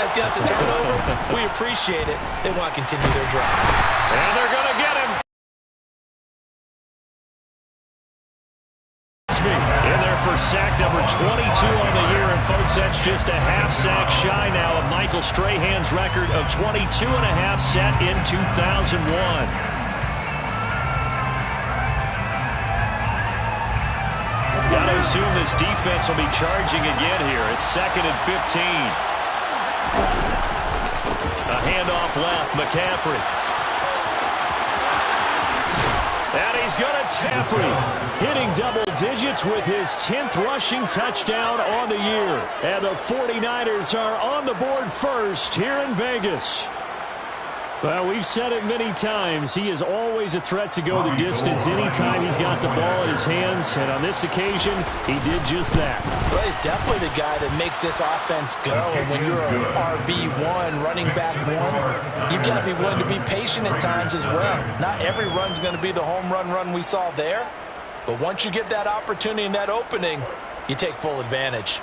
guys gets a turnover. We appreciate it. They want to continue their drive. And they're going to get him. In there for sack number 22 on the year. And, folks, that's just a half sack shy now of Michael Strahan's record of 22 and a half set in 2001. Got to assume this defense will be charging again here. It's 2nd and 15. A handoff left, McCaffrey. And he's going to Caffrey, hitting double digits with his 10th rushing touchdown on the year. And the 49ers are on the board first here in Vegas. Well, we've said it many times. He is always a threat to go the distance anytime he's got the ball in his hands. And on this occasion, he did just that. Well, he's definitely the guy that makes this offense go. And when you're an RB1, running back one, you've got to be willing to be patient at times as well. Not every run's going to be the home run we saw there. But once you get that opportunity and that opening, you take full advantage.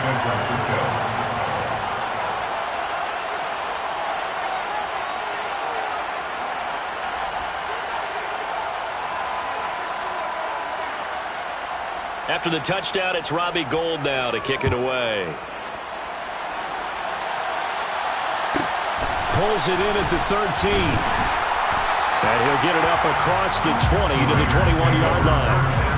San Francisco. After the touchdown, it's Robbie Gould now to kick it away. Pulls it in at the 13. And he'll get it up across the 20 to the 21-yard line.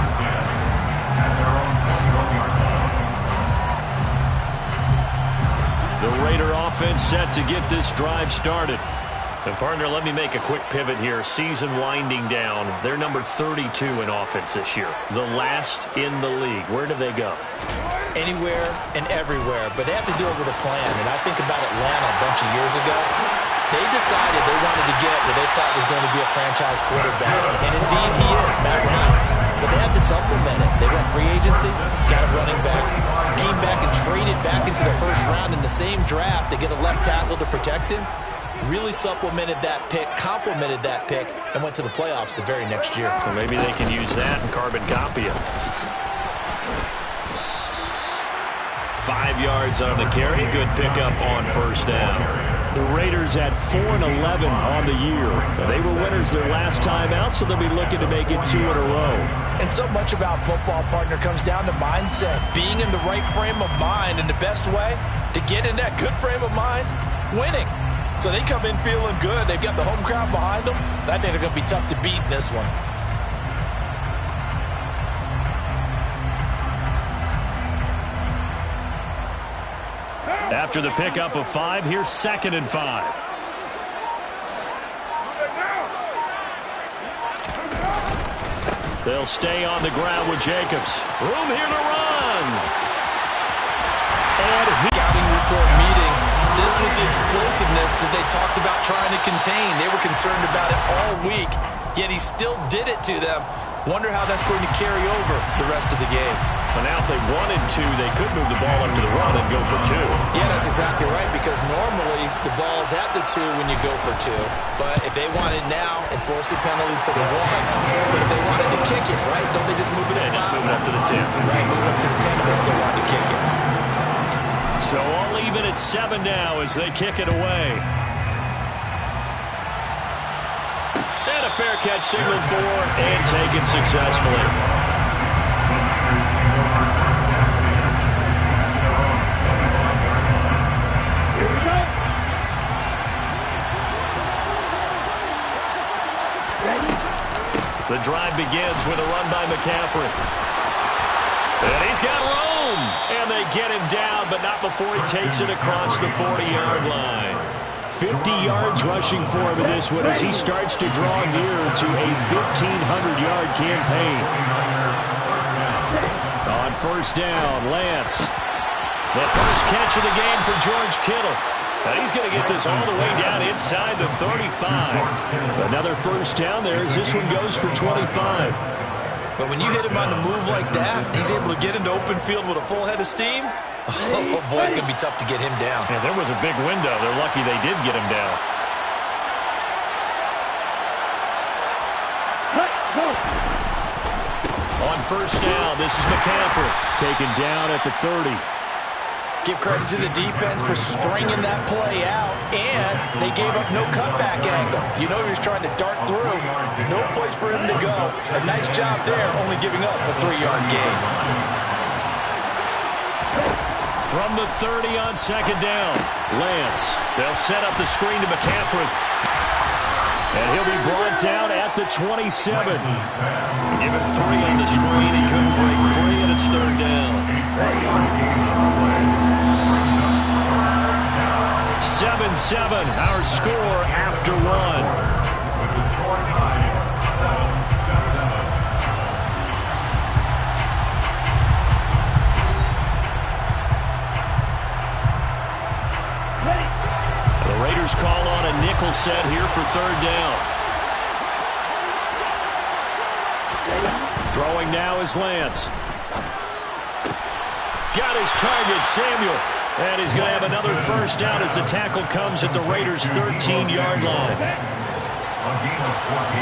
The Raider offense set to get this drive started. And, partner, let me make a quick pivot here. Season winding down. They're number 32 in offense this year. The last in the league. Where do they go? Anywhere and everywhere. But they have to do it with a plan. And I think about Atlanta a bunch of years ago. They decided they wanted to get what they thought was going to be a franchise quarterback. And, indeed, he is, Matt Ryan. But they had to supplement it. They went free agency, got a running back, came back and traded back into the first round in the same draft to get a left tackle to protect him. Really supplemented that pick, complemented that pick, and went to the playoffs the very next year. So maybe they can use that and carbon copy it. 5 yards on the carry. Good pickup on first down. The Raiders at 4-11 on the year. They were winners their last time out, so they'll be looking to make it 2 in a row. And so much about football, partner, comes down to mindset. Being in the right frame of mind, and the best way to get in that good frame of mind, winning. So they come in feeling good. They've got the home crowd behind them. I think they're going to be tough to beat in this one. After the pickup of 5, here's 2nd and 5. They'll stay on the ground with Jacobs. Room here to run. And scouting report meeting. This was the explosiveness that they talked about trying to contain. They were concerned about it all week, yet he still did it to them. Wonder how that's going to carry over the rest of the game. But now if they wanted to, they could move the ball up to the 1 and go for 2. Yeah, that's exactly right, because normally the ball's at the 2 when you go for 2. But if they wanted now, enforce the penalty to the 1. But if they wanted to kick it, right, don't they just move it up? Just move it up to the 10. Right, move it up to the 10, but they still want to kick it. So all even at 7 now as they kick it away. And a fair catch signaled for and taken successfully. The drive begins with a run by McCaffrey. And he's got room. And they get him down, but not before he takes it across the 40-yard line. 50 yards rushing for him in this one as he starts to draw near to a 1,500-yard campaign. On first down, Lance. The first catch of the game for George Kittle. And he's going to get this all the way down inside the 35. Another first down there as this one goes for 25. But when you hit him on the move like that, he's able to get into open field with a full head of steam. Oh, boy, it's going to be tough to get him down. Yeah, there was a big window. They're lucky they did get him down. On first down, this is McCaffrey. Taken down at the 30. Give credit to the defense for stringing that play out, and they gave up no cutback angle. You know he was trying to dart through. No place for him to go. A nice job there, only giving up a 3-yard gain. From the 30 on second down, Lance. They'll set up the screen to McCaffrey. And he'll be brought down at the 27. Give him 3 on the screen. He couldn't break free, and it's third down. 7-7, our score after 1. The Raiders call on a nickel set here for third down. Throwing now is Lance. Got his target, Samuel. And he's going to have another first down as the tackle comes at the Raiders' 13-yard line. A gain of 14.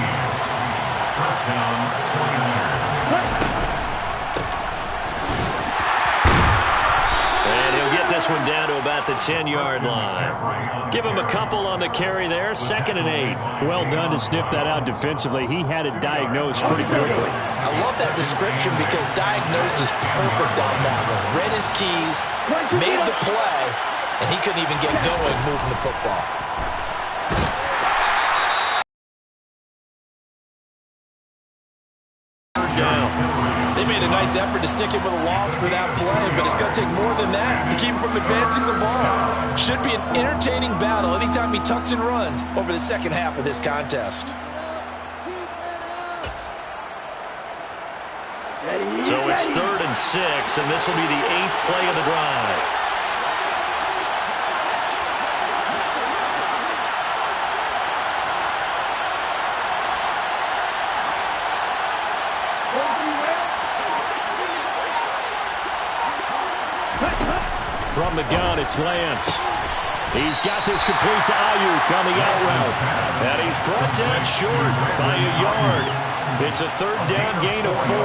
First down, 49ers. And he'll get this one down to about the 10-yard line. Give him a couple on the carry there, 2nd and 8. Well done to sniff that out defensively. He had it diagnosed pretty quickly. I love that description because diagnosed is perfect on that one. Read his keys, made the play, and he couldn't even get going moving the football. Down. They made a nice effort to stick him with a loss for that play, but it's going to take more than that to keep him from advancing the ball. Should be an entertaining battle anytime he tucks and runs over the second half of this contest. So it's 3rd and 6, and this will be the 8th play of the drive. From the gun, it's Lance. He's got this complete to Ayuk on the out route. And he's brought down short by a yard. It's a 3rd down gain of 4.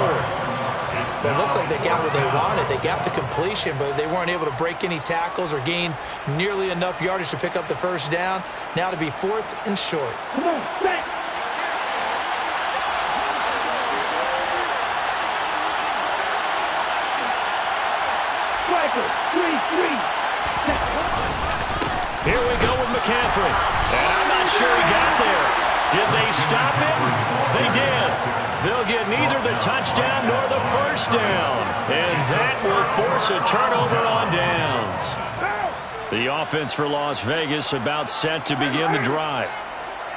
It looks like they got what they wanted. They got the completion, but they weren't able to break any tackles or gain nearly enough yardage to pick up the first down. Now to be 4th and short. Come on, stay. Here we go with McCaffrey. And I'm not sure he got there. Did they stop him? They did. They'll get neither the touchdown nor the first down. And that will force a turnover on downs. The offense for Las Vegas about set to begin the drive.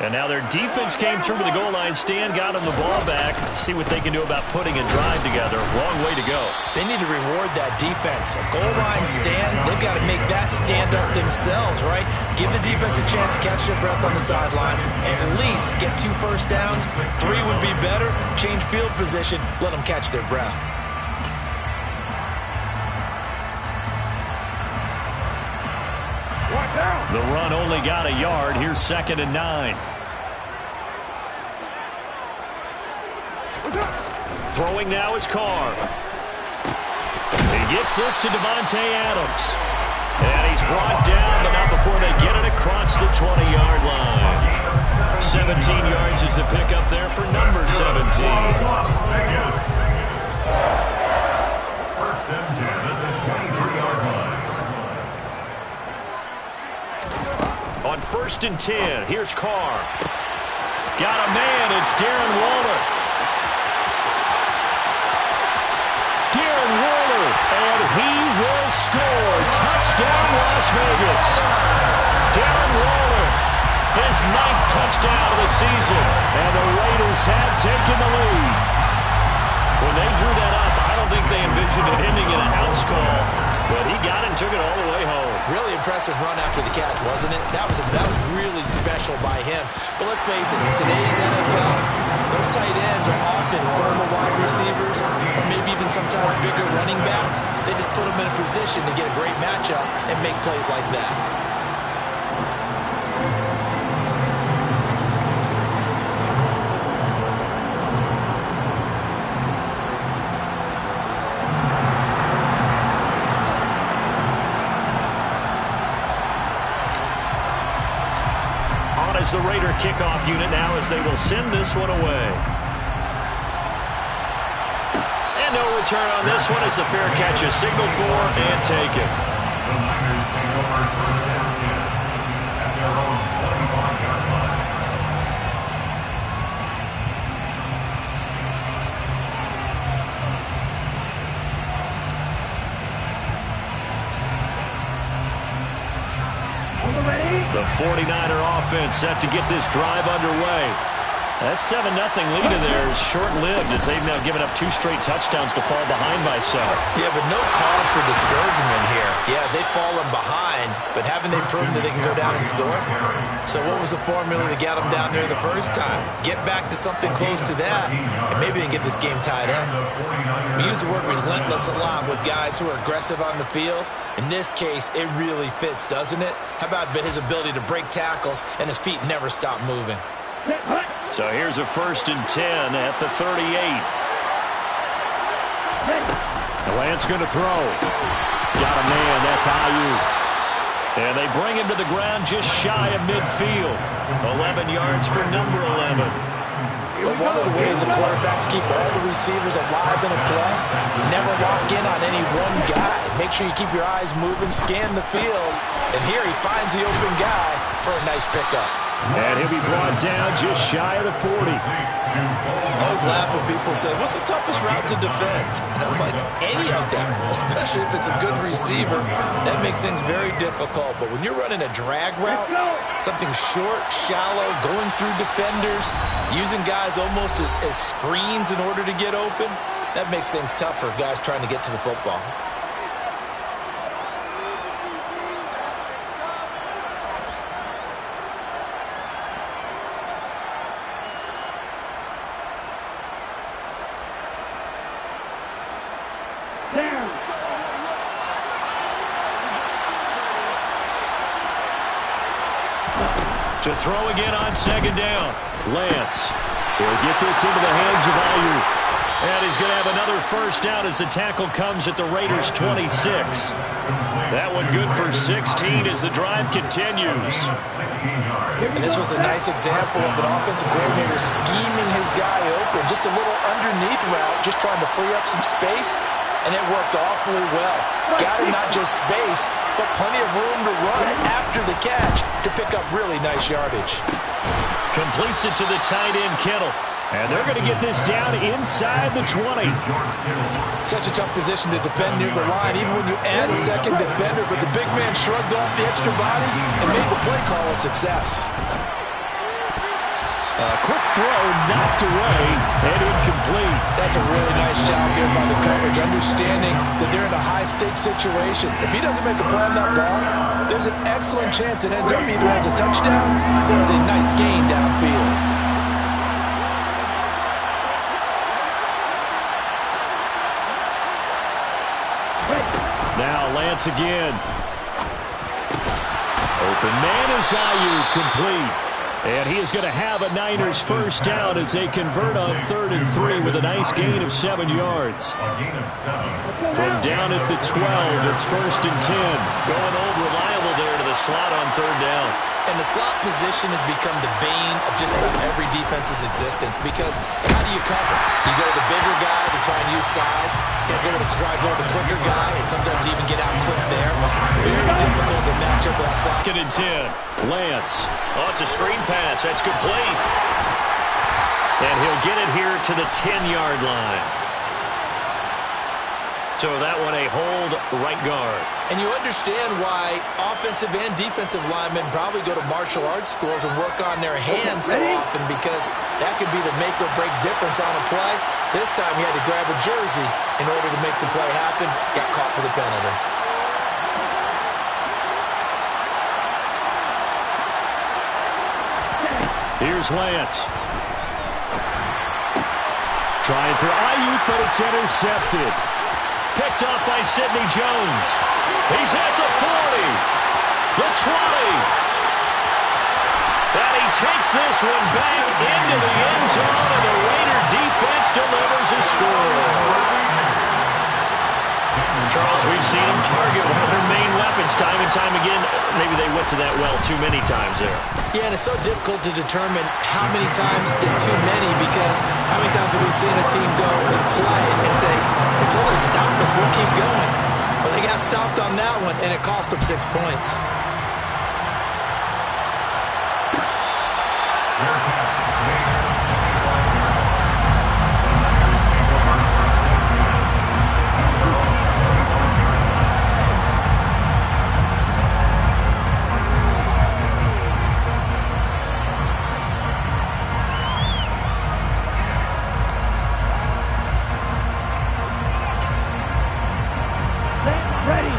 And now their defense came through to the goal line stand, got them the ball back. See what they can do about putting a drive together. Long way to go. They need to reward that defense. A goal line stand, they've got to make that stand up themselves, right? Give the defense a chance to catch their breath on the sidelines and at least get 2 first downs. 3 would be better. Change field position. Let them catch their breath. The run only got a yard. Here's 2nd and 9. Throwing now is Carr. He gets this to Devontae Adams. And he's brought down, but not before they get it across the 20-yard line. 17 yards is the pickup there for number 17. First and 10 at the 23-yard line. On 1st and 10, here's Carr. Got a man, it's Darren Waller. Darren Waller, and he will score. Touchdown, Las Vegas. Darren Waller, his 9th touchdown of the season, and the Raiders had taken the lead. When they drew that up, I don't think they envisioned it ending in a house call, but he got it and took it all the way home. Really impressive run after the catch, wasn't it? That was really special by him. But let's face it, in today's NFL, those tight ends are often former wide receivers or maybe even sometimes bigger running backs. They just put them in a position to get a great matchup and make plays like that. as the Raider kickoff unit now as they will send this one away. And no return on this one as the fair catch is signaled for and taken. The Niners take over first and 10 at their own 25-yard line. The 49er offense set to get this drive underway. That 7-0 lead of theirs short-lived as they've now given up 2 straight touchdowns to fall behind by 7. Yeah, but no cause for discouragement here. Yeah, they've fallen behind, but haven't they proven that they can go down and score? So what was the formula to get them down there the first time? Get back to something close to that, and maybe they can get this game tied up. We use the word relentless a lot with guys who are aggressive on the field. In this case, it really fits, doesn't it? How about his ability to break tackles and his feet never stop moving? So here's a 1st and 10 at the 38. Lance going to throw. Got a man. That's Ayuk. And they bring him to the ground just shy of midfield. 11 yards for number 11. Well, one of the ways the quarterbacks keep all the receivers alive in a play, never lock in on any one guy. Make sure you keep your eyes moving, scan the field, and here he finds the open guy for a nice pickup. And he'll be brought down just shy of the 40. I always laugh when people say, what's the toughest route to defend? And I'm like, any of them, especially if it's a good receiver. That makes things very difficult. But when you're running a drag route, something short, shallow, going through defenders, using guys almost as screens in order to get open, that makes things tough for guys trying to get to the football. To throw again on 2nd down. Lance will get this into the hands of Ayuk. And he's going to have another 1st down as the tackle comes at the Raiders' 26. That one good for 16 as the drive continues. And this was a nice example of an offensive coordinator scheming his guy open. Just a little underneath route, just trying to free up some space. And it worked awfully well. Got him not just space, but plenty of room to run after the catch to pick up really nice yardage. Completes it to the tight end, Kittle. And they're going to get this down inside the 20. Such a tough position to defend near the line, even when you add a second defender. But the big man shrugged off the extra body and made the play call a success. Quick throw, knocked away, and incomplete. That's a really nice job there by the coverage, understanding that they're in a high-stakes situation. If he doesn't make a play on that ball, there's an excellent chance it ends up either as a touchdown or as a nice gain downfield. Now Lance again. Open man is Ayuk, complete. And he is going to have a Niners 1st down as they convert on 3rd and 3 with a nice gain of 7 yards. From down at the 12, it's 1st and 10. Going old reliable there to the slot on 3rd down. And the slot position has become the bane of just about every defense's existence because how do you cover? You go to the bigger guy to try and use size. You go to the quicker guy, and sometimes you even get out quick there. Very difficult to match up with that slot. 2nd and 10. Lance. Oh, it's a screen pass. That's complete. And he'll get it here to the 10-yard line. So that one a hold right guard. And you understand why offensive and defensive linemen probably go to martial arts schools and work on their hands so often because that could be the make or break difference on a play. This time he had to grab a jersey in order to make the play happen. Got caught for the penalty. Here's Lance. Trying for Ayuk, but it's intercepted. Picked off by Sidney Jones. He's at the 40, the 20. And he takes this one back into the end zone, and the Raider defense delivers a score. Charles, we've seen him target one of their main weapons happens time and time again. Maybe they went to that well too many times there. Yeah, and it's so difficult to determine how many times is too many, because how many times have we seen a team go and play and say, until they stop us, we'll keep going. Well, they got stopped on that one, and it cost them 6 points.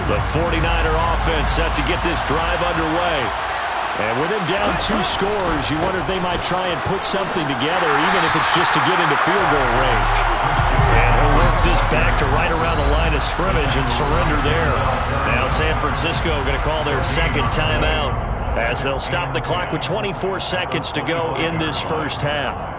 The 49er offense set to get this drive underway. And with them down 2 scores, you wonder if they might try and put something together, even if it's just to get into field goal range. And he'll work this back to right around the line of scrimmage and surrender there. Now San Francisco going to call their second timeout as they'll stop the clock with 24 seconds to go in this first half.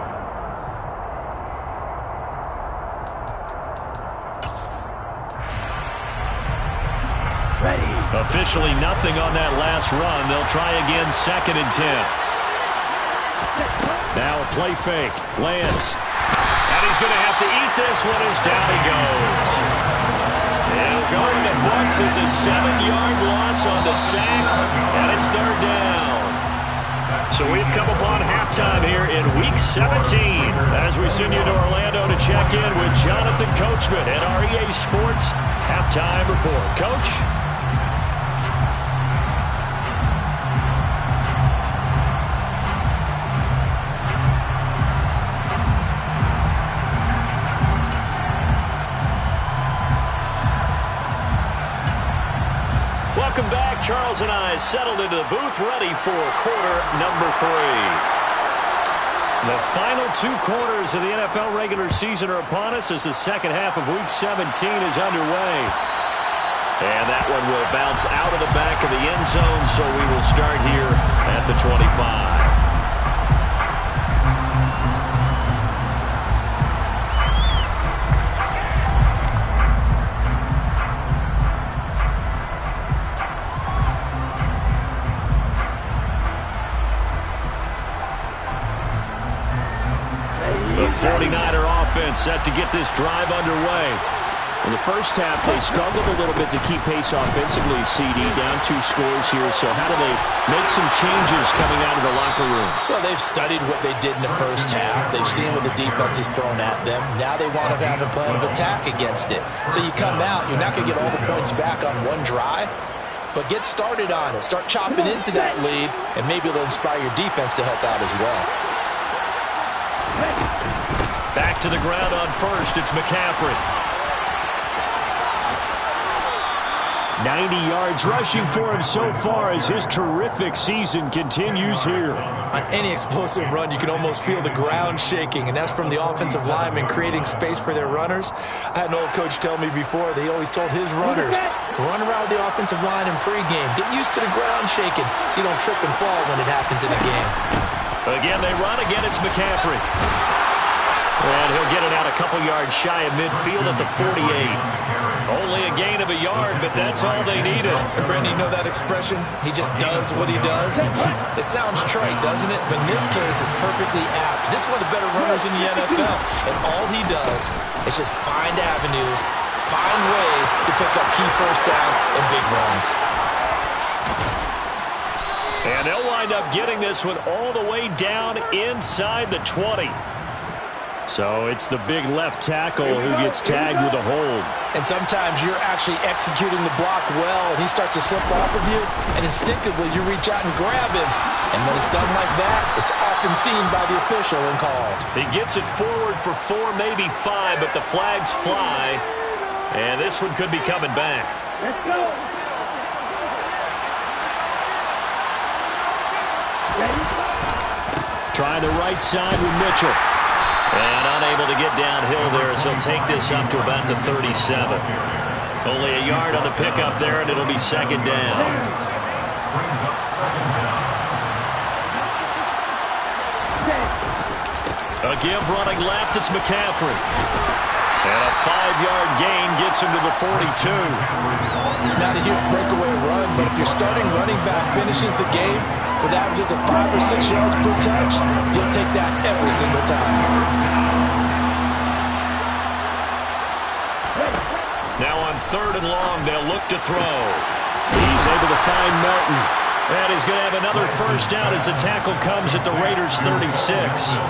Officially nothing on that last run. They'll try again, 2nd and 10. Now a play fake. Lance. And he's going to have to eat this one as down he goes. It'll go in the books as a 7-yard loss on the sack, and it's 3rd down. So we've come upon halftime here in Week 17 as we send you to Orlando to check in with Jonathan Coachman at our EA Sports Halftime Report. Coach? Welcome back. Charles and I settled into the booth, ready for quarter number 3. The final 2 quarters of the NFL regular season are upon us as the second half of Week 17 is underway. And that one will bounce out of the back of the end zone, so we will start here at the 25. The 49er offense set to get this drive underway. In the first half, they struggled a little bit to keep pace offensively, CD, down 2 scores here. So how do they make some changes coming out of the locker room? Well, they've studied what they did in the first half. They've seen what the defense is thrown at them. Now they want to have a plan of attack against it. So you come out, you're not going to get all the points back on one drive, but get started on it. Start chopping into that lead, and maybe it'll inspire your defense to help out as well. Back to the ground on first. It's McCaffrey. 90 yards rushing for him so far as his terrific season continues here. On any explosive run, you can almost feel the ground shaking, and that's from the offensive linemen creating space for their runners. I had an old coach tell me before, they always told his runners, run around the offensive line in pregame. Get used to the ground shaking so you don't trip and fall when it happens in a game. Again, they run. Again, it's McCaffrey. And he'll get it out a couple yards shy of midfield at the 48. Only a gain of a yard, but that's all they needed. Brandon, you know that expression? He just does what he does? It sounds trite, doesn't it? But in this case, it's perfectly apt. This is one of the better runners in the NFL. And all he does is just find avenues, find ways to pick up key first downs and big runs. And they'll wind up getting this one all the way down inside the 20. So it's the big left tackle who gets tagged with a hold. And sometimes you're actually executing the block well, and he starts to slip off of you, and instinctively you reach out and grab him. And when it's done like that, it's often seen by the official and called. He gets it forward for 4, maybe 5, but the flags fly. And this one could be coming back. Let's go. Trying the right side with Mitchell. And unable to get downhill there, as he'll take this up to about the 37. Only a yard on the pickup there, and it'll be 2nd down. A give running left, it's McCaffrey. And a 5-yard gain gets him to the 42. It's not a huge breakaway run, but if your starting running back finishes the game with averages of 5 or 6 yards per touch, you'll take that every single time. Now on 3rd and long, they'll look to throw. He's able to find Melton. And he's going to have another first down as the tackle comes at the Raiders' 36.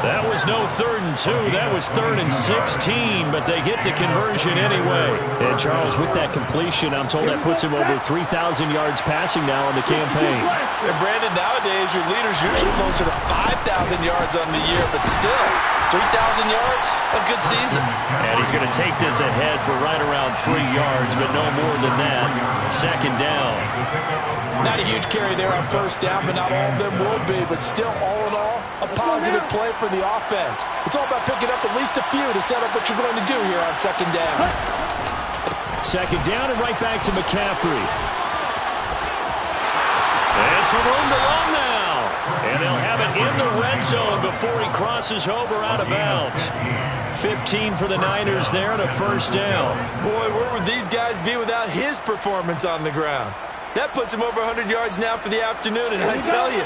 That was no 3rd and 2. That was 3rd and 16, but they get the conversion anyway. And Charles, with that completion, I'm told that puts him over 3,000 yards passing now on the campaign. And Brandon, nowadays your leader's usually closer to 5,000 yards on the year, but still, 3,000 yards, a good season. And he's going to take this ahead for right around 3 yards, but no more than that. 2nd down. Not a huge carry there on 1st down, but not all of them will be. But still, all in all, a positive play for the offense. It's all about picking up at least a few to set up what you're going to do here on 2nd down. 2nd down and right back to McCaffrey. And some room to run now. And they'll have it in the red zone before he crosses over out of bounds. 15 for the Niners there and a 1st down. Boy, where would these guys be without his performance on the ground? That puts him over 100 yards now for the afternoon, and I tell you,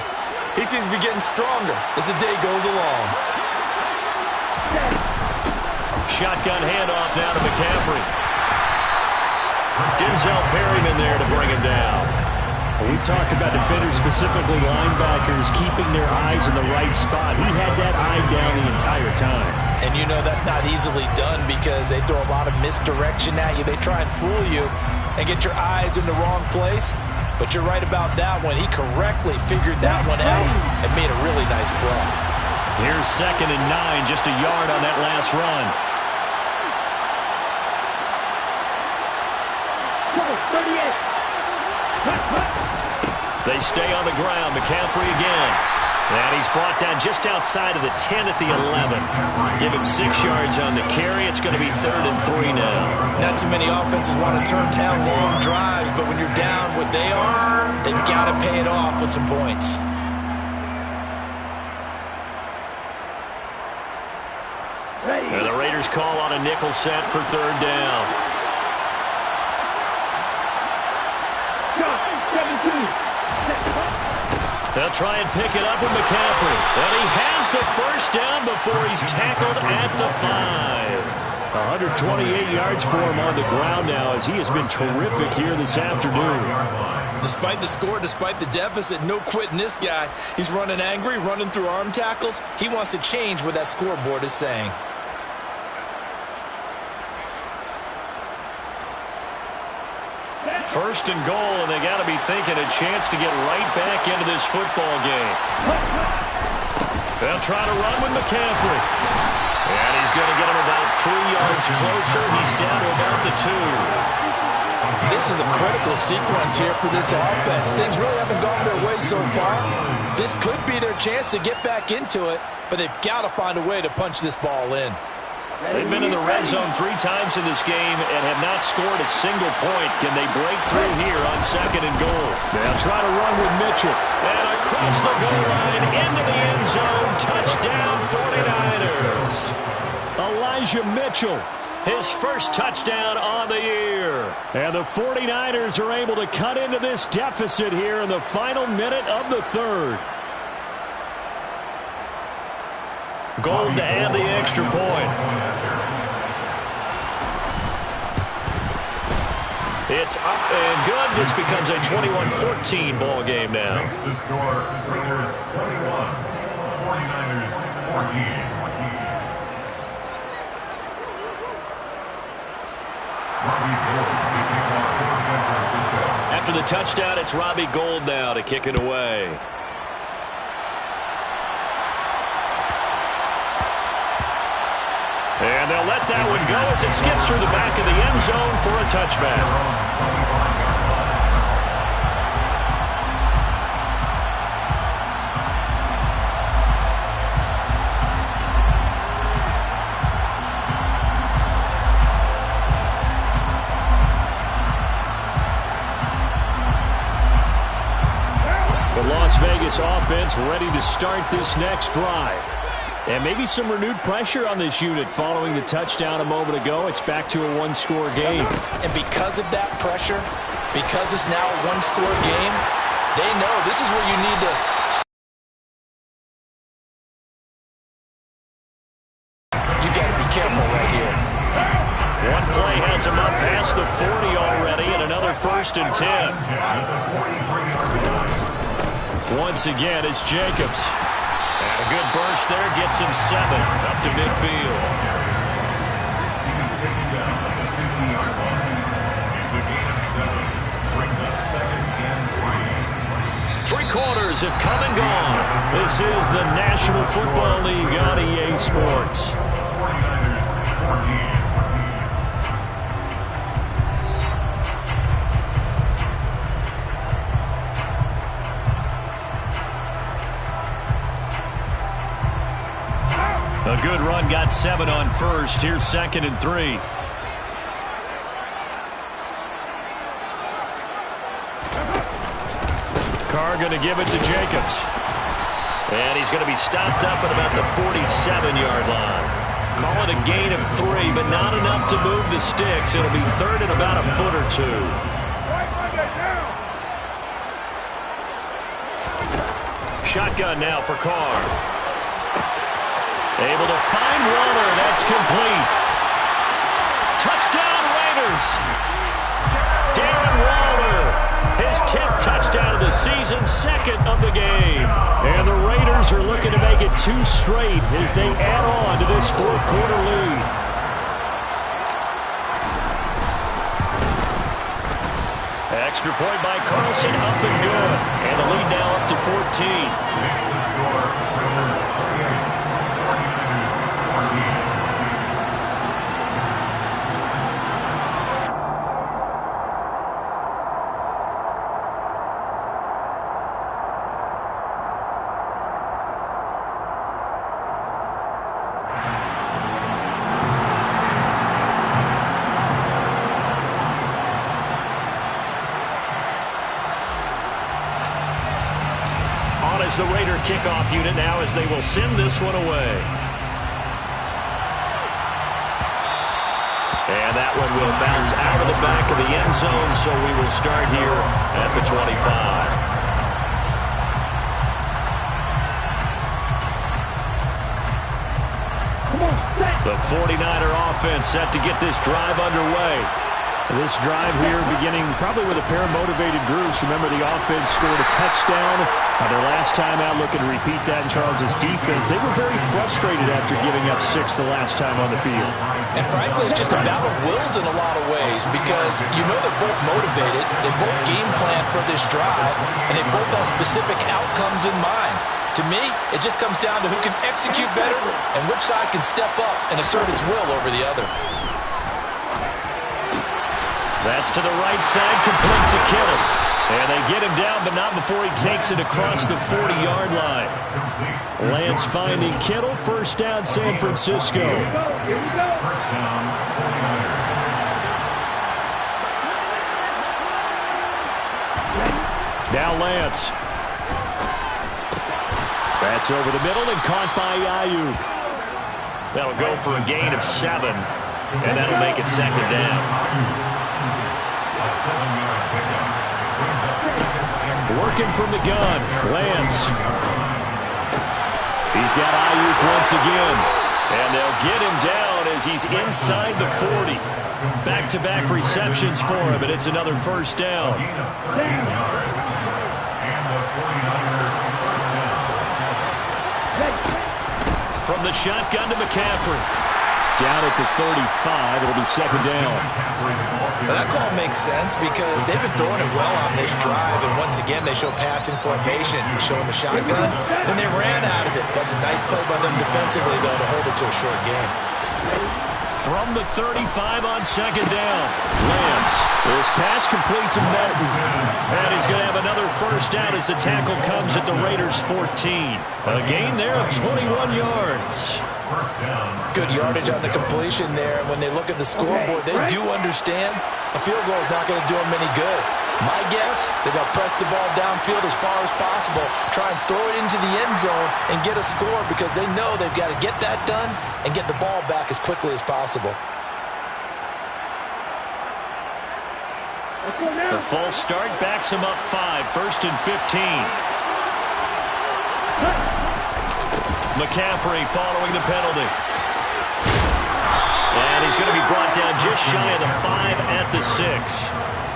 he seems to be getting stronger as the day goes along. Shotgun handoff now to McCaffrey. Denzel Perryman there to bring him down. We talk about defenders, specifically linebackers, keeping their eyes in the right spot. He had that eye down the entire time. And you know that's not easily done because they throw a lot of misdirection at you. They try and fool you and get your eyes in the wrong place. But you're right about that one. He correctly figured that one out and made a really nice play. Here's 2nd and 9, just a yard on that last run. They stay on the ground. McCaffrey again. And he's brought down just outside of the 10 at the 11. Give him 6 yards on the carry. It's going to be 3rd and 3 now. Not too many offenses want to turn down long drives, but when you're down what they are, they've got to pay it off with some points. And the Raiders call on a nickel set for 3rd down. They'll try and pick it up with McCaffrey. And he has the first down before he's tackled at the 5. 128 yards for him on the ground now as he has been terrific here this afternoon. Despite the score, despite the deficit, no quitting this guy. He's running angry, running through arm tackles. He wants to change what that scoreboard is saying. First and goal, and they got to be thinking a chance to get right back into this football game. They'll try to run with McCaffrey. And he's going to get him about 3 yards closer. He's down to about the 2. This is a critical sequence here for this offense. Things really haven't gone their way so far. This could be their chance to get back into it, but they've got to find a way to punch this ball in. They've been in the red zone 3 times in this game and have not scored a single point. Can they break through here on 2nd and goal? They'll try to run with Mitchell. And across the goal line into the end zone. Touchdown 49ers. Elijah Mitchell. His first touchdown on the year. And the 49ers are able to cut into this deficit here in the final minute of the 3rd. Gold to add the extra point. It's up and good. This becomes a 21-14 ball game now. Makes the score Raiders 21, 49ers 14. After the touchdown, it's Robbie Gould now to kick it away. And they'll let that one go as it skips through the back of the end zone for a touchback. The Las Vegas offense ready to start this next drive. And maybe some renewed pressure on this unit following the touchdown a moment ago. It's back to a one-score game. And because of that pressure, because it's now a one-score game, they know this is where you need to... You got to be careful right here. One play has him up past the 40 already, and another 1st and 10. Once again, it's Jacobs. And a good burst there gets him 7 up to midfield. He's taken down at the 50-yard line. It's a gain of 7. Brings up 2nd and 3. 3 quarters have come and gone. This is the National Football League on EA Sports. 49ers 14. A good run got 7 on 1st. Here's 2nd and 3. Carr going to give it to Jacobs. And he's going to be stopped up at about the 47-yard line. Call it a gain of 3, but not enough to move the sticks. It'll be 3rd and about a foot or 2. Shotgun now for Carr. Able to find Waller. That's complete. Touchdown, Raiders. Darren Waller. His 10th touchdown of the season, 2nd of the game. And the Raiders are looking to make it 2 straight as they add on to this 4th quarter lead. Extra point by Carlson, up and good. And the lead now up to 14. Makes the score. Raiders 48. 49ers 14. As the Raider kickoff unit now as they will send this one away. And that one will bounce out of the back of the end zone, so we will start here at the 25. The 49er offense set to get this drive underway. This drive here beginning probably with a pair of motivated groups. Remember, the offense scored a touchdown on their last time out. Looking to repeat that in Charles's defense. They were very frustrated after giving up 6 the last time on the field. And frankly, it's just a battle of wills in a lot of ways because you know they're both motivated. They both game plan for this drive, and they both have specific outcomes in mind. To me, it just comes down to who can execute better and which side can step up and assert its will over the other. That's to the right side, complete to Kittle. And they get him down, but not before he takes it across the 40-yard line. Lance finding Kittle, 1st down San Francisco. First down, 49ers. Now Lance. That's over the middle and caught by Ayuk. That'll go for a gain of 7, and that'll make it 2nd down. A 7-yard pickup. Brings up 2nd and Working from the gun, Lance. He's got Ayuk once again. And they'll get him down as he's inside the 40. Back-to-back receptions for him, and it's another 1st down. gain of 13 yards. And the 49er first down. From the shotgun to McCaffrey. Down at the 35, it'll be 2nd down. But that call makes sense because they've been throwing it well on this drive, and once again they show passing formation, showing the shotgun. Then they ran out of it. That's a nice play by them defensively, though, to hold it to a short game. From the 35 on 2nd down, Lance. This pass complete to Madden. And he's going to have another 1st down as the tackle comes at the Raiders' 14. A gain there of 21 yards. Good yardage on the completion there. When they look at the scoreboard, they do understand a field goal is not going to do them any good. My guess, they're going to press the ball downfield as far as possible, try and throw it into the end zone and get a score because they know they've got to get that done and get the ball back as quickly as possible. The false start backs him up 5, 1st and 15. McCaffrey following the penalty. And he's going to be brought down just shy of the 5 at the 6.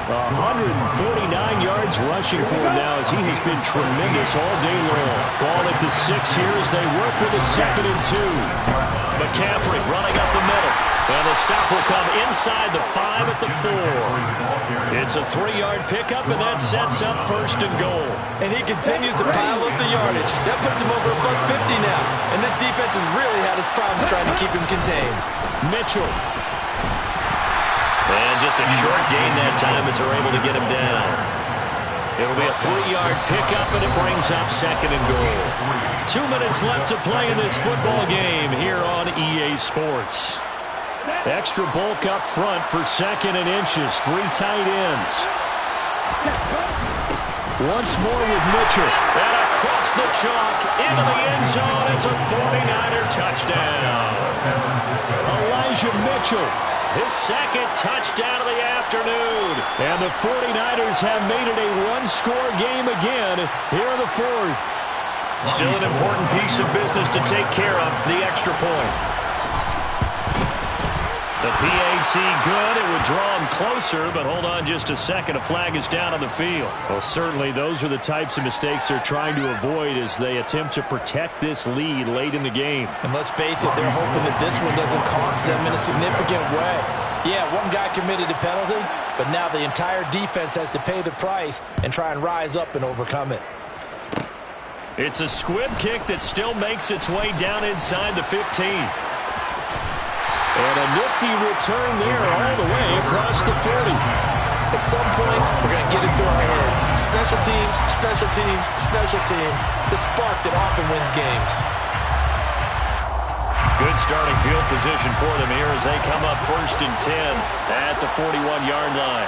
149 yards rushing for him now as he has been tremendous all day long. Ball at the 6 here as they work with a 2nd and 2. McCaffrey running up the middle. And the stop will come inside the 5 at the 4. It's a 3-yard pickup, and that sets up 1st and goal. And he continues to pile up the yardage. That puts him over $150 now. And this defense has really had its problems trying to keep him contained. Mitchell. And just a short gain that time as they're able to get him down. It'll be a 3-yard pickup, and it brings up 2nd and goal. 2 minutes left to play in this football game here on EA Sports. Extra bulk up front for 2nd and inches. 3 tight ends. Once more with Mitchell. And across the chalk into the end zone. It's a 49er touchdown. Elijah Mitchell. His 2nd touchdown of the afternoon. And the 49ers have made it a 1-score game again here in the 4th. Still an important piece of business to take care of, the extra point. The PAT good. It would draw him closer, but hold on just a second. A flag is down on the field. Well, certainly those are the types of mistakes they're trying to avoid as they attempt to protect this lead late in the game. And let's face it, they're hoping that this one doesn't cost them in a significant way. Yeah, one guy committed a penalty, but now the entire defense has to pay the price and try and rise up and overcome it. It's a squib kick that still makes its way down inside the 15. And a nifty return there all the way across the 40. At some point, we're going to get it through our heads. Special teams, special teams, special teams. The spark that often wins games. Good starting field position for them here as they come up 1st and 10 at the 41-yard line.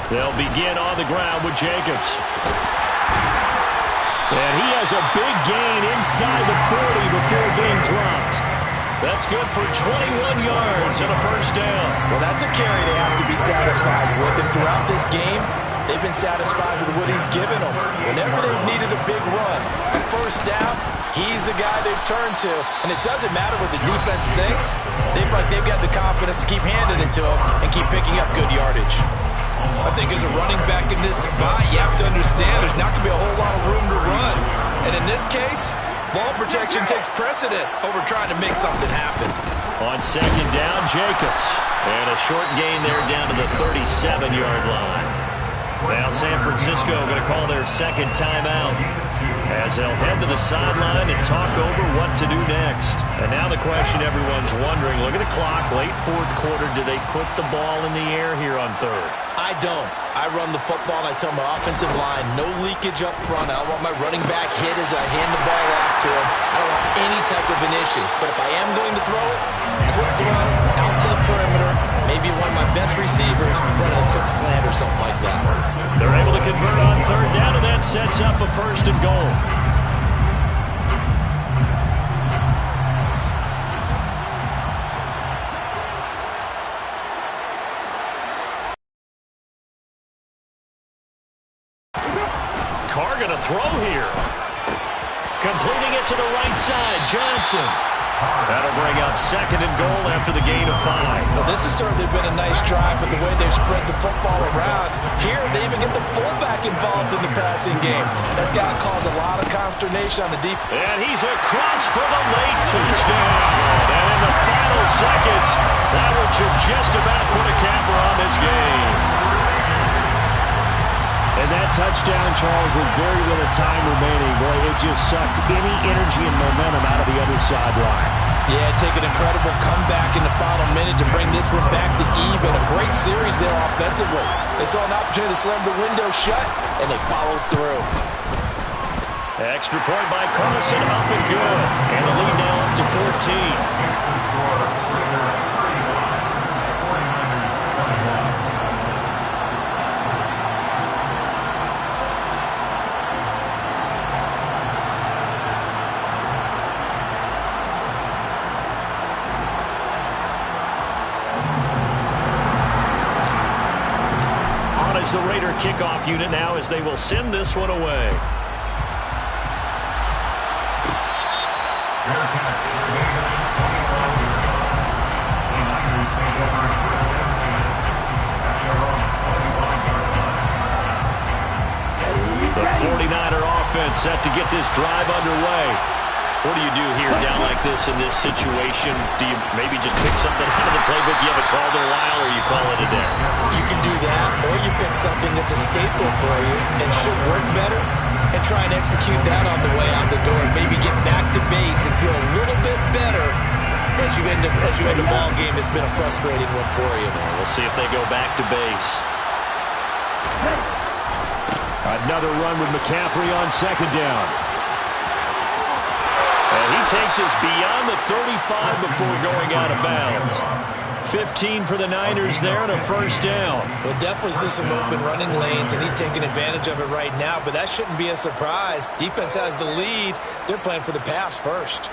They'll begin on the ground with Jacobs. And he has a big gain inside the 40 before being dropped. That's good for 21 yards and a 1st down. Well, that's a carry they have to be satisfied with. And throughout this game, they've been satisfied with what he's given them. Whenever they've needed a big run, 1st down, he's the guy they've turned to. And it doesn't matter what the defense thinks. They've got the confidence to keep handing it to him and keep picking up good yardage. I think as a running back in this spot, you have to understand there's not going to be a whole lot of room to run. And in this case, ball protection takes precedent over trying to make something happen. On 2nd down, Jacobs. And a short gain there down to the 37-yard line. Now San Francisco going to call their 2nd timeout as they'll head to the sideline and talk over what to do next. And now the question everyone's wondering, look at the clock, late 4th quarter, do they put the ball in the air here on 3rd? I don't. I run the football and I tell my offensive line, no leakage up front. I don't want my running back hit as I hand the ball off to him. I don't want any type of an issue. But if I am going to throw it, quick throw, out to the perimeter, maybe one of my best receivers running a quick slant or something like that. They're able to convert on 3rd down, and that sets up a 1st and goal. Carr going to throw here. Completing it to the right side, Johnson. That'll bring up 2nd and goal after the gain of 5. Well, this has certainly been a nice drive with the way they've spread the football around. Here, they even get the fullback involved in the passing game. That's got to cause a lot of consternation on the deep. And he's across for the late touchdown. And in the final seconds, that one should just about put a capper on this game. And that touchdown, Charles, with very little time remaining, boy, it just sucked any energy and momentum out of the other sideline. Yeah, take an incredible comeback in the final minute to bring this one back to even. A great series there offensively. They saw an opportunity to slam the window shut, and they followed through. Extra point by Carson, up and good. And the lead now up to 14. is the Raider kickoff unit now as they will send this one away. The 49er offense set to get this drive underway. What do you do here down like this in this situation? Do you maybe just pick something out of the playbook you haven't called in a while, or you call it a day? You can do that, or you pick something that's a staple for you and should work better and try and execute that on the way out the door and maybe get back to base and feel a little bit better as you end a ball game that's been a frustrating one for you. We'll see if they go back to base. Another run with McCaffrey on second down. And he takes us beyond the 35 before going out of bounds. 15 for the Niners there and a first down. We'll definitely see some open running lanes, and he's taking advantage of it right now, but that shouldn't be a surprise. Defense has the lead. They're playing for the pass first.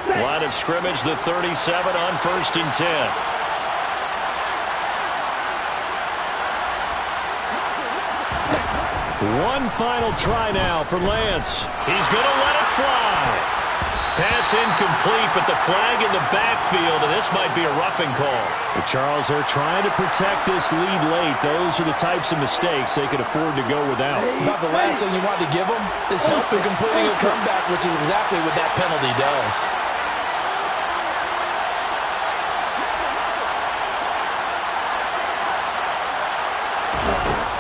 Line of scrimmage, the 37 on 1st and 10. One final try now for Lance. He's going to let it fly. Pass incomplete, but the flag in the backfield, and this might be a roughing call. The Charles are trying to protect this lead late. Those are the types of mistakes they could afford to go without. About the last thing you want to give them is help in completing a comeback, which is exactly what that penalty does.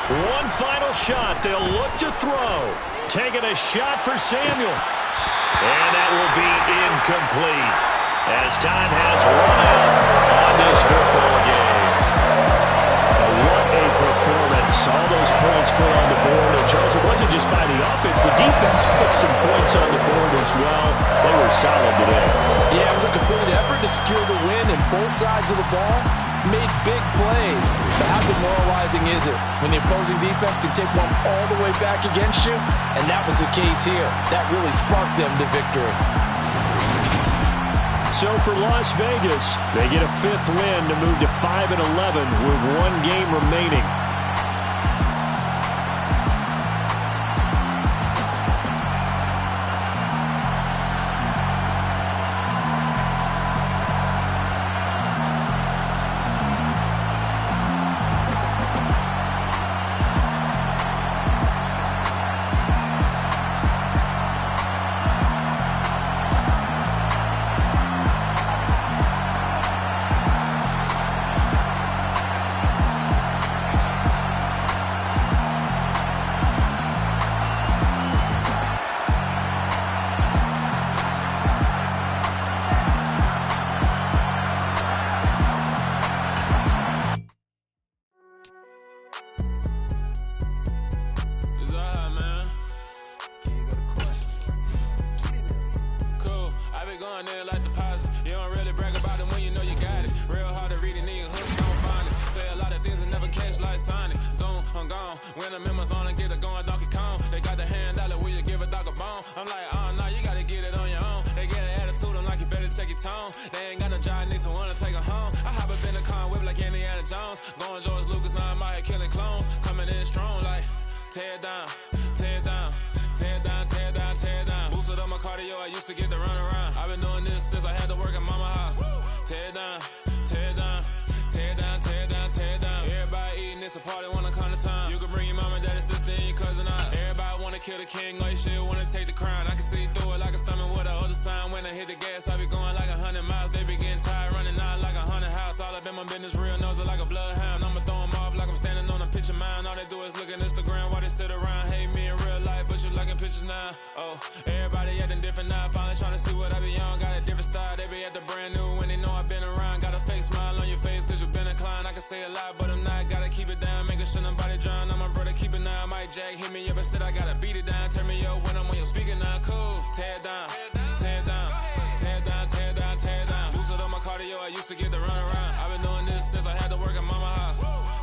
One final shot. They'll look to throw. Taking a shot for Samuel. And that will be incomplete as time has run out on this football game. What a performance. All those points put on the board. And Charles, it wasn't just by the offense. The defense put some points on the board as well. They were solid today. Yeah, it was a complete effort to secure the win, and both sides of the ball made big plays. But how demoralizing is it when the opposing defense can take one all the way back against you? And that was the case here. That really sparked them to victory. So for Las Vegas, they get a 5th win to move to 5-11 with one game remaining.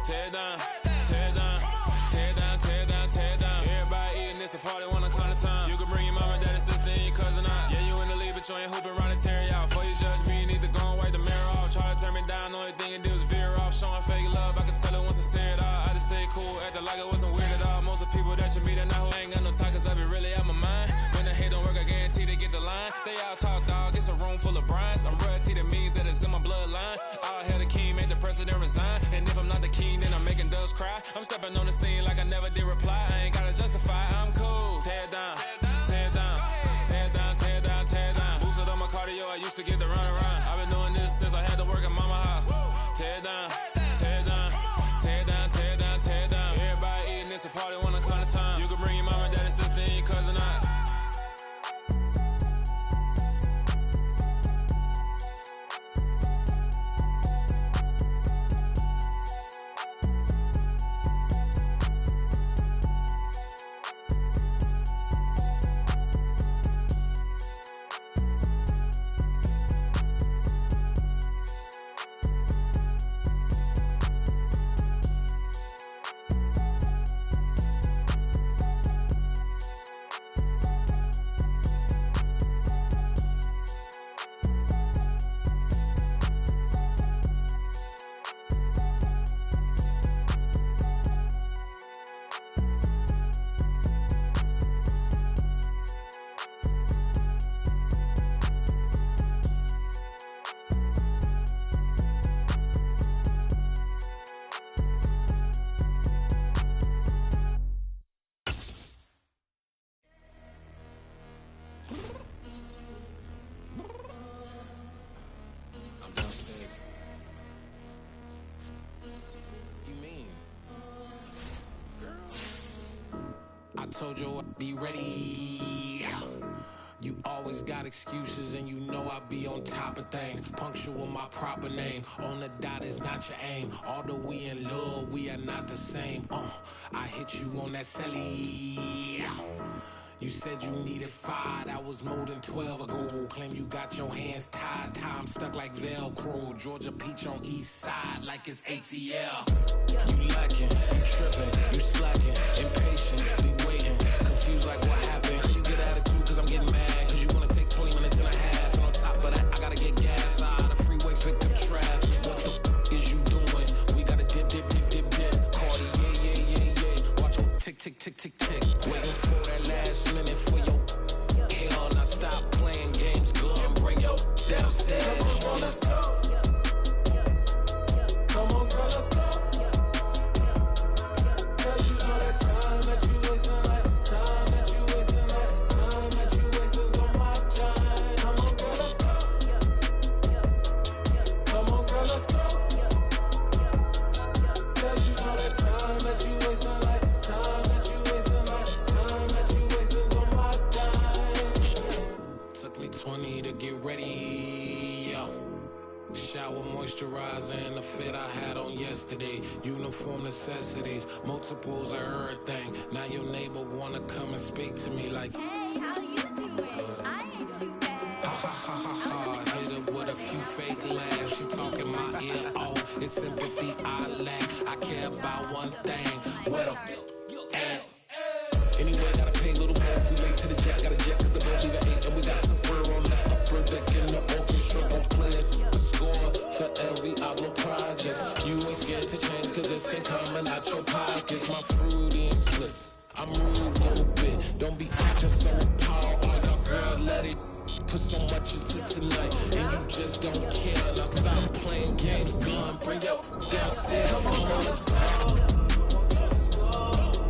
Tear down, tear down, tear down, tear down, tear down. room full of Bryans. I'm royalty, that means that it's in my bloodline. All hail the king, make the president resign. And if I'm not the king, then I'm making doves cry. I'm stepping on the scene like I never did reply. I ain't gotta justify, I'm cool. Tear down, tear down, tear down, tear down, tear down. Boosted on my cardio, I used to get the run around. I've been doing this since I had to work at mama house. Tear down, tear down, tear down, tear down, tear down. Everybody eating, it's a party when I come to time. You can bring your mama, daddy, sister, and your cousin out. Told you I'd be ready. You always got excuses and you know I be on top of things. Punctual my proper name. On the dot is not your aim. Although we in love, we are not the same. I hit you on that celly. You said you needed 5, that was more than 12 ago. Claim you got your hands tied, time stuck like Velcro. Georgia Peach on east side like it's ATL. You lacking, you tripping, you slacking, impatient, waiting, confused like what happened. You get attitude cause I'm getting mad, cause you wanna take 20 minutes and a half. And on top of that, I gotta get gas out of the freeway, pick up traffic. What the is you doing? We gotta dip, dip, dip, dip, dip. Cardi, yeah. Watch your tick, tick, tick, tick, tick. Waiting for that last minute for your hell. Now stop playing games, go and bring your downstairs. Come on, girl, let's go. Come on, girl, let's go. Cause you know that time that you wasting, like time that you wasting, like time that you wasting's on my time. Come on, girl, let's go. Come on, girl, let's go. Cause you know that time that you wasting, like time that you wasting, like time that you wasting's on my time. Took me 20 to get ready, yo. Shower moisturizer and the fit I had on yesterday. Uniform necessities, multiples of everything. Now your neighbor wanna come and speak to me like, hey, how you doing? I ain't too bad. Ha ha ha ha ha. Hit her with a few fake laughs. She talking my ear off. It's sympathy I lack. I care about one thing. What up? At? Anyway, gotta pay a little more. If we late to the jet, got a jet cause the boat leave at 8. And we got some fur on the upper deck in the orchestra. Don't play it. Score for every album project. You ain't scared to change cause it's ain't coming out your pockets. My fruity and slick. I'm rude a little bit. Don't be acting so appalled. Oh, your girl, let it put so much into tonight. And you just don't care. Now stop playing games. Gun, bring your downstairs. Come on, girl, let's go.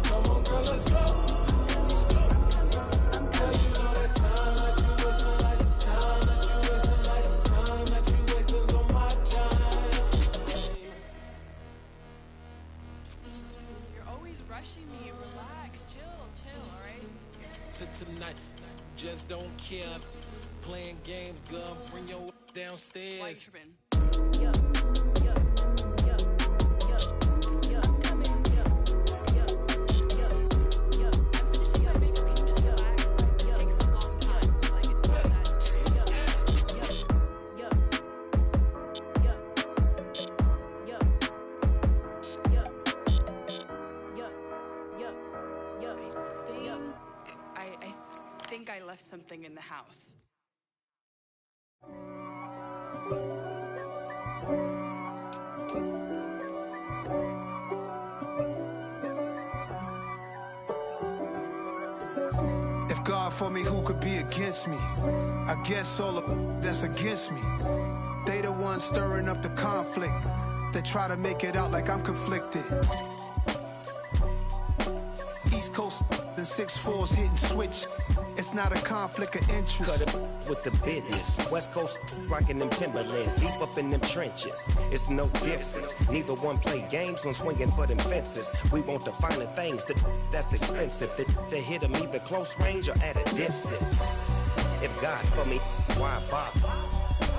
Come on, girl, let's go. Tonight, just don't care. Playing games, girl, bring your downstairs. White tripping. I think I left something in the house. If If God for me, who could be against me? I guess all the that's against me. They the ones stirring up the conflict. They try to make it out like I'm conflicted. East Coast and 6'4's hitting switch. It's not a conflict of interest. Cut it with the business. West Coast rocking them Timberlands, deep up in them trenches. It's no difference. Neither one play games when swinging for them fences. We want the finer things that's expensive. They hit them either close range or at a distance. If God for me, why bother?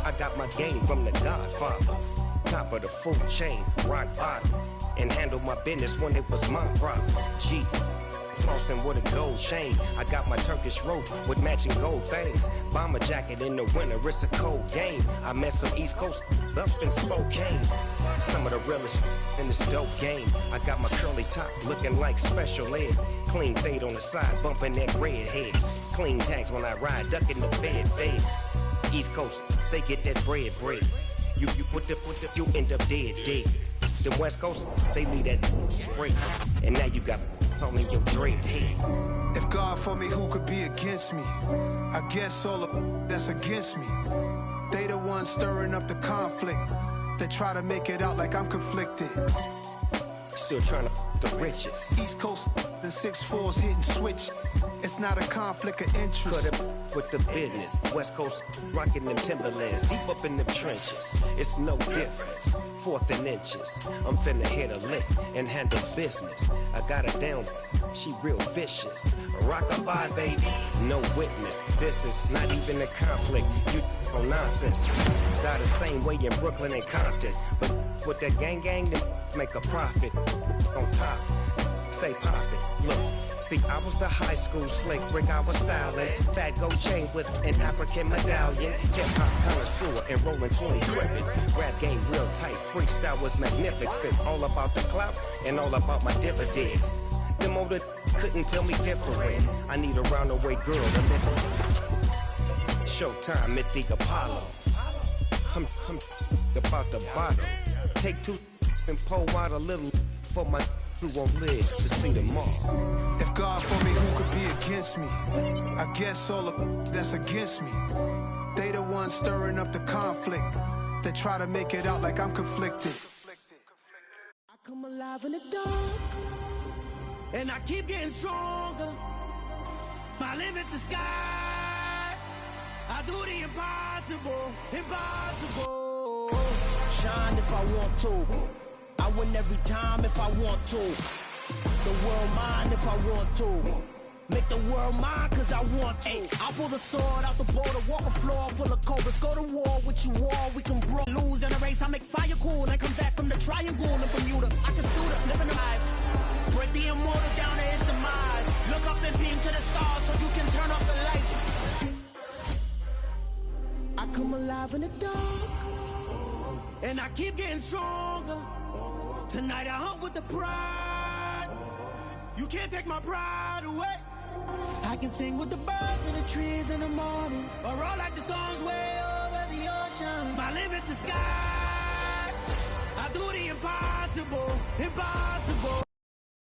I got my game from the Godfather. Top of the food chain, rock bottom. And handle my business when it was my problem. G. Flossing with a gold chain. I got my Turkish rope with matching gold things. Bomber jacket in the winter, it's a cold game. I met some East Coast up in Spokane. Some of the realest in this dope game. I got my curly top looking like special ed. Clean fade on the side, bumping that red head. Clean tags when I ride, ducking the feds. East Coast, they get that bread. You put the, you end up dead. The West Coast, they leave that spray. And now you got only your dread head. If God for me, who could be against me? I guess all the that's against me. They the ones stirring up the conflict. They try to make it out like I'm conflicted. Still trying to the riches. East Coast and 6'4's hitting switch. It's not a conflict of interest. Cut it with the business. West Coast rocking them Timberlands, deep up in them trenches. It's no difference. 4th and inches. I'm finna hit a lick and handle business. I got her down, she real vicious. Rock-a-bye, baby, no witness. This is not even a conflict. You on nonsense. Got the same way in Brooklyn and Compton, but with that gang, then make a profit. On top, stay poppin'. Look. See, I was the high school slick Rick, I was styling. Fat gold chain with an African medallion. Hip-hop connoisseur and rolling 20 tripping. Rap game real tight, freestyle was magnificent. All about the clout and all about my dividends. Them older couldn't tell me different. I need a roundaway girl to live. Showtime at the Apollo. I'm about the bottle. Take 2 and pour out a little for my who won't live to see them all. If God for me, who could be against me? I guess all the that's against me. They the ones stirring up the conflict. They try to make it out like I'm conflicted. I come alive in the dark, and I keep getting stronger. My limit's the sky. I do the impossible. Shine if I want to. I win every time if I want to. The world mine if I want to. Make the world mine cause I want to. I'll pull the sword out the border, walk a floor full of cobras. Go to war with you all, we can bro. Lose in a race, I make fire cool and come back from the triangle in Bermuda. I can suit up, living a life. Break the immortal down to his demise. Look up and beam to the stars so you can turn off the lights. I come alive in the dark, and I keep getting stronger. Tonight I hunt with the pride. You can't take my pride away. I can sing with the birds and the trees in the morning, or roll like the storms way over the ocean. My limit's the sky. I do the impossible.